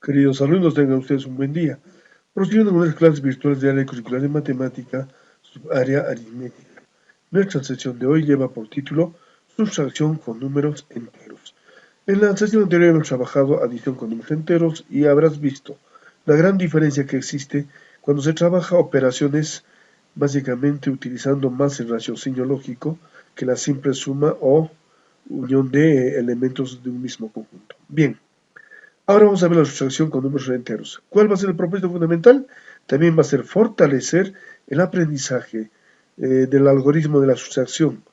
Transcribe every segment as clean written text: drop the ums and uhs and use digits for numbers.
Queridos alumnos, tengan ustedes un buen día. Prosiguiendo con las clases virtuales de área curricular de matemática, subárea aritmética. Nuestra sesión de hoy lleva por título Sustracción con números enteros. En la sesión anterior hemos trabajado adición con números enteros y habrás visto la gran diferencia que existe cuando se trabaja operaciones básicamente utilizando más el raciocinio lógico que la simple suma o unión de elementos de un mismo conjunto. Bien. Ahora vamos a ver la sustracción con números enteros. ¿Cuál va a ser el propósito fundamental? También va a ser fortalecer el aprendizaje del algoritmo de la sustracción.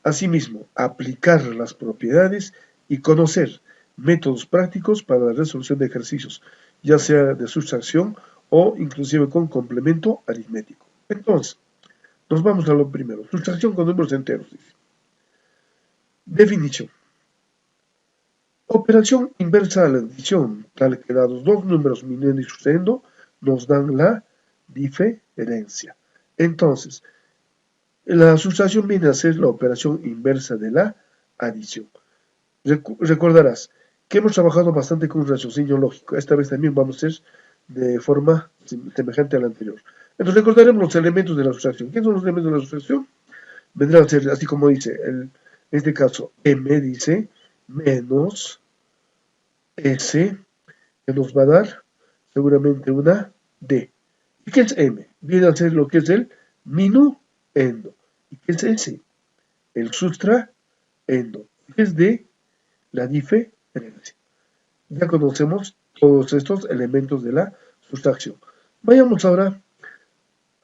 Asimismo, aplicar las propiedades y conocer métodos prácticos para la resolución de ejercicios, ya sea de sustracción o inclusive con complemento aritmético. Entonces, nos vamos a lo primero. Sustracción con números enteros. Definición. Operación inversa a la adición, tal que dados dos números minuendo y sucediendo, nos dan la diferencia. Entonces, la sustracción viene a ser la operación inversa de la adición. Recordarás que hemos trabajado bastante con un raciocinio lógico. Esta vez también vamos a hacer de forma semejante a la anterior. Entonces recordaremos los elementos de la sustracción. ¿Qué son los elementos de la sustracción? Vendrán a ser, así como dice, en este caso, m dice menos S, que nos va a dar seguramente una D. ¿Y qué es M? Viene a ser lo que es el minuendo. ¿Y qué es S? El sustraendo. ¿Y qué es D? La diferencia. Ya conocemos todos estos elementos de la sustracción. Vayamos ahora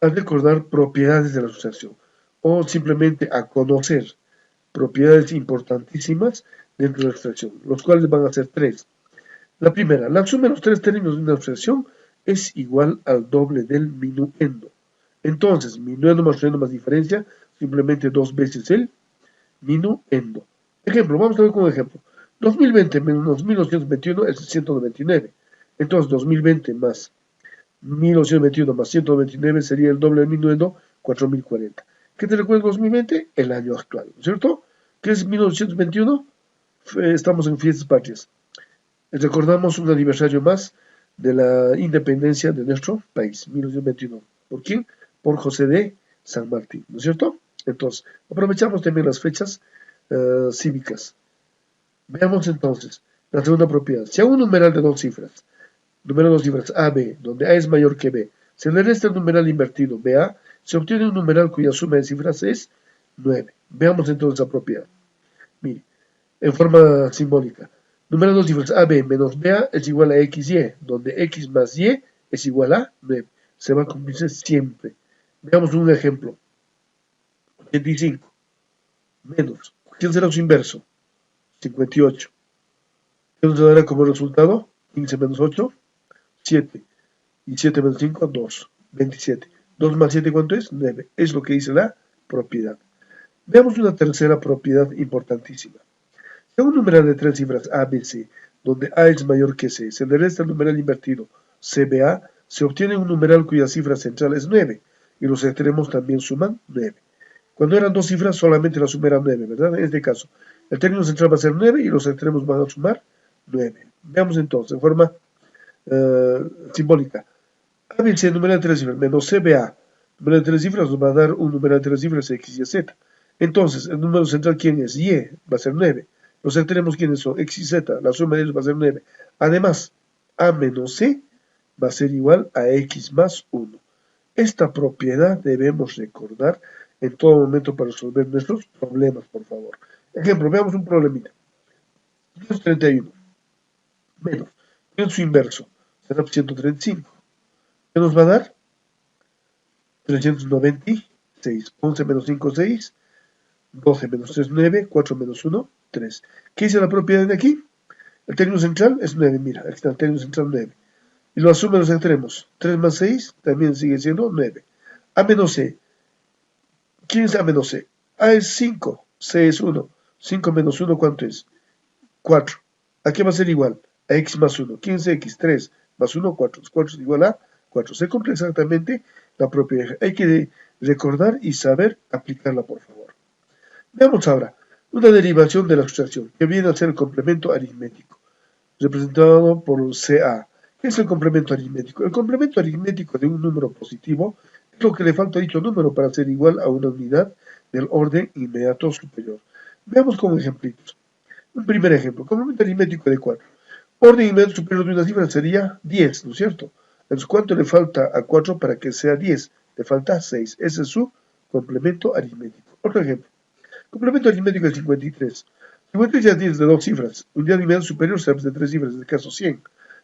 a recordar propiedades de la sustracción o simplemente a conocer propiedades importantísimas dentro de la sustracción, los cuales van a ser tres. La primera, la suma de los tres términos de una sustracción es igual al doble del minuendo. Entonces, minuendo más sustrayendo más diferencia, simplemente dos veces el minuendo. Ejemplo, vamos a ver con un ejemplo. 2020 menos 1921 es 199. Entonces, 2020 más 1921 más 199 sería el doble del minuendo, 4040. ¿Qué te recuerda 2020? El año actual, ¿cierto? ¿Qué es 1921? Estamos en fiestas patrias. Recordamos un aniversario más de la independencia de nuestro país, 1921. ¿Por quién? Por José de San Martín, ¿no es cierto? Entonces, aprovechamos también las fechas cívicas. Veamos entonces la segunda propiedad. Si a un numeral de dos cifras A, B, donde A es mayor que B, se le resta el numeral invertido BA, se obtiene un numeral cuya suma de cifras es 9. Veamos entonces la propiedad. Mire, en forma simbólica. Número dos cifras AB menos BA es igual a XY, donde X más Y es igual a 9. Se va a cumplirse siempre. Veamos un ejemplo. 85 menos. ¿Quién será su inverso? 58. ¿Qué nos dará como resultado? 15 menos 8, 7. Y 7 menos 5, 2. 27. 2 más 7, ¿cuánto es? 9. Es lo que dice la propiedad. Veamos una tercera propiedad importantísima. Si a un numeral de tres cifras A, B, C, donde A es mayor que C, se le resta el numeral invertido CBA, se obtiene un numeral cuya cifra central es 9, y los extremos también suman 9. Cuando eran dos cifras, solamente la suma era 9, ¿verdad? En este caso, el término central va a ser 9 y los extremos van a sumar 9. Veamos entonces, en forma simbólica. A, B, C, numeral de tres cifras, menos CBA, numeral de tres cifras, nos va a dar un numeral de tres cifras X, Y, Z. Entonces, el número central, ¿quién es? Y, va a ser 9. Los extremos, ¿quiénes son? X y Z, la suma de ellos va a ser 9. Además, A menos C va a ser igual a X más 1. Esta propiedad debemos recordar en todo momento para resolver nuestros problemas, por favor. Ejemplo, veamos un problemita. 131 menos, ¿qué es su inverso? Será 135. ¿Qué nos va a dar? 396. 11 menos 5, 6. 12 menos 3, 9. 4 menos 1, 3. ¿Qué dice la propiedad de aquí? El término central es 9, mira, aquí está el término central 9. Y lo asume los extremos. 3 más 6 también sigue siendo 9. A menos C. ¿Quién es A menos C? A es 5, C es 1. 5 menos 1, ¿cuánto es? 4. ¿A qué va a ser igual? A X más 1. ¿Quién es X? 3 más 1, 4. 4 es igual a 4. Se cumple exactamente la propiedad. Hay que recordar y saber aplicarla, por favor. Veamos ahora una derivación de la sustracción, que viene a ser el complemento aritmético, representado por CA. ¿Qué es el complemento aritmético? El complemento aritmético de un número positivo es lo que le falta a dicho número para ser igual a una unidad del orden inmediato superior. Veamos con ejemplitos. Un primer ejemplo, complemento aritmético de 4. Orden inmediato superior de una cifra sería 10, ¿no es cierto? Entonces, ¿cuánto le falta a 4 para que sea 10? Le falta 6. Ese es su complemento aritmético. Otro ejemplo. Complemento aritmético de 53. 53 ya tienes de dos cifras. Unidad inmediata superior sabes de tres cifras, en este caso 100.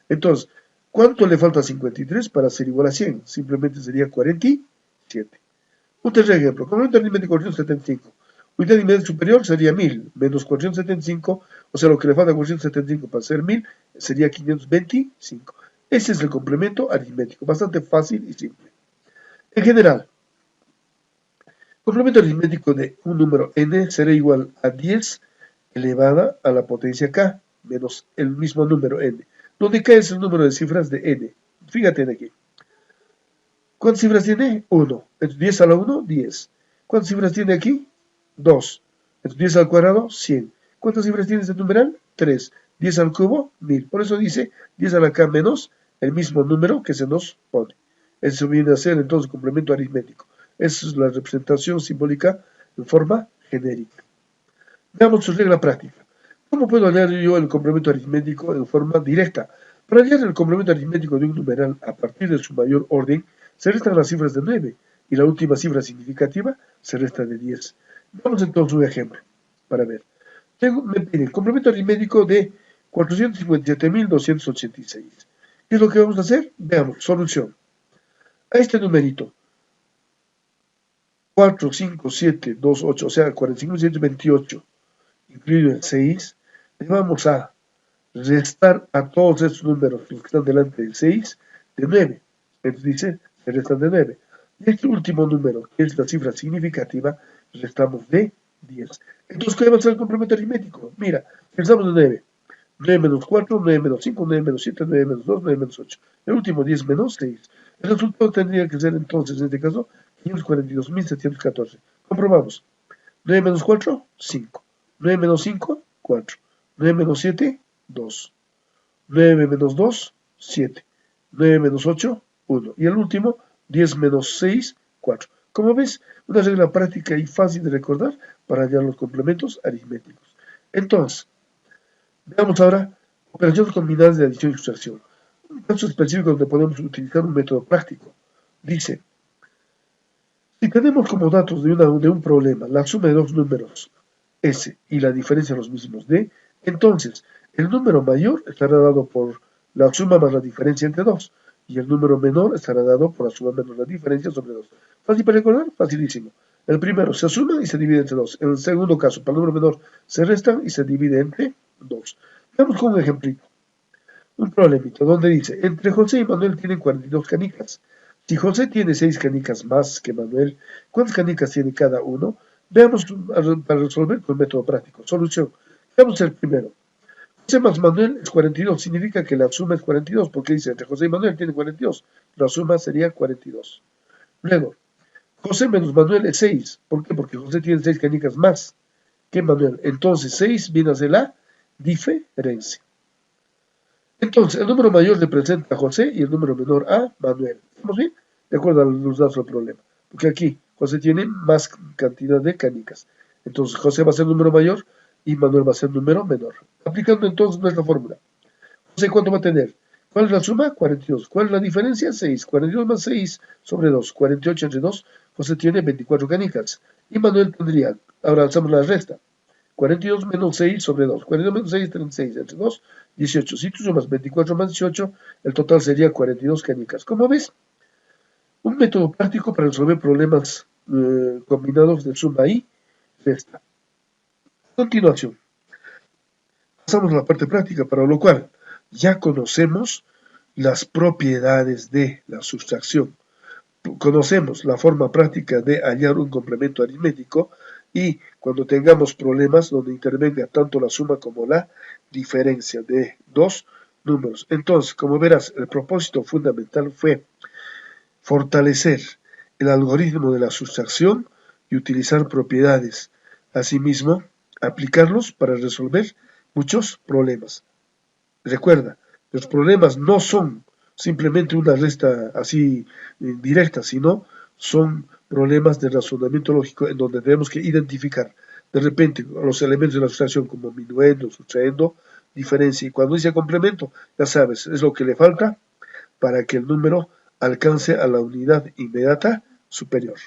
Entonces, ¿cuánto le falta a 53 para ser igual a 100? Simplemente sería 47. Un tercer ejemplo. Complemento aritmético 475. Unidad inmediata superior sería 1000 menos 475, o sea, lo que le falta a 475 para ser 1000 sería 525. Ese es el complemento aritmético, bastante fácil y simple. En general, complemento aritmético de un número n será igual a 10 elevada a la potencia k menos el mismo número n, donde k es el número de cifras de n. Fíjate en aquí. ¿Cuántas cifras tiene? 1. Entonces 10 a la 1, 10. ¿Cuántas cifras tiene aquí? 2. Entonces 10 al cuadrado, 100. ¿Cuántas cifras tiene este numeral? 3. 10 al cubo, 1000. Por eso dice 10 a la k menos el mismo número que se nos pone. Eso viene a ser entonces complemento aritmético. Esa es la representación simbólica en forma genérica. Veamos su regla práctica. ¿Cómo puedo hallar yo el complemento aritmético en forma directa? Para hallar el complemento aritmético de un numeral a partir de su mayor orden, se restan las cifras de 9 y la última cifra significativa se resta de 10. Vamos entonces a un ejemplo para ver. Me pide el complemento aritmético de 457.286. ¿Qué es lo que vamos a hacer? Veamos, solución. A este numerito, 4, 5, 7, 2, 8, o sea, 45.728, incluido el 6, le vamos a restar a todos estos números que están delante del 6 de 9. Entonces dice, se restan de 9. Y este último número, que es la cifra significativa, restamos de 10. Entonces, ¿qué va a ser el complemento aritmético? Mira, restamos de 9. 9 menos 4, 9 menos 5, 9 menos 7, 9 menos 2, 9 menos 8. El último 10 menos 6. El resultado tendría que ser entonces, en este caso, 542.714. Comprobamos. 9 menos 4, 5. 9 menos 5, 4. 9 menos 7, 2. 9 menos 2, 7. 9 menos 8, 1. Y el último, 10 menos 6, 4. Como ves, una regla práctica y fácil de recordar para hallar los complementos aritméticos. Entonces, veamos ahora operaciones combinadas de adición y sustracción. Un caso específico donde podemos utilizar un método práctico. Dice, si tenemos como datos de un problema la suma de dos números S y la diferencia de los mismos D, entonces el número mayor estará dado por la suma más la diferencia entre 2 y el número menor estará dado por la suma menos la diferencia sobre 2. ¿Fácil para recordar? Facilísimo. El primero se suma y se divide entre 2. En el segundo caso, para el número menor, se restan y se divide entre 2. Veamos con un ejemplito. Un problemito donde dice, entre José y Manuel tienen 42 canicas. Si José tiene 6 canicas más que Manuel, ¿cuántas canicas tiene cada uno? Veamos para resolver con el método práctico. Solución. Veamos el primero. José más Manuel es 42. Significa que la suma es 42, porque dice, entre José y Manuel tiene 42. La suma sería 42. Luego, José menos Manuel es 6. ¿Por qué? Porque José tiene 6 canicas más que Manuel. Entonces, 6 viene a ser la diferencia. Entonces, el número mayor representa a José y el número menor a Manuel. ¿Estamos bien? De acuerdo a los datos del problema. Porque aquí José tiene más cantidad de canicas. Entonces, José va a ser número mayor y Manuel va a ser número menor. Aplicando entonces nuestra fórmula. José, ¿cuánto va a tener? ¿Cuál es la suma? 42. ¿Cuál es la diferencia? 6. 42 más 6 sobre 2. 48 entre 2. José tiene 24 canicas. Y Manuel tendría, ahora hacemos la resta. 42 menos 6 sobre 2. 42 menos 6, 36. Entre 2, 18. Si tú sumas 24 más 18, el total sería 42 canicas. Como ves, un método práctico para resolver problemas combinados de suma y resta. A continuación, pasamos a la parte práctica, para lo cual ya conocemos las propiedades de la sustracción. Conocemos la forma práctica de hallar un complemento aritmético y cuando tengamos problemas donde intervenga tanto la suma como la diferencia de dos números. Entonces, como verás, el propósito fundamental fue fortalecer el algoritmo de la sustracción y utilizar propiedades. Asimismo, aplicarlos para resolver muchos problemas. Recuerda, los problemas no son simplemente una resta así directa, sino son problemas de razonamiento lógico en donde tenemos que identificar de repente los elementos de la sustracción como minuendo, sustrayendo, diferencia. Y cuando dice complemento, ya sabes, es lo que le falta para que el número alcance a la unidad inmediata superior.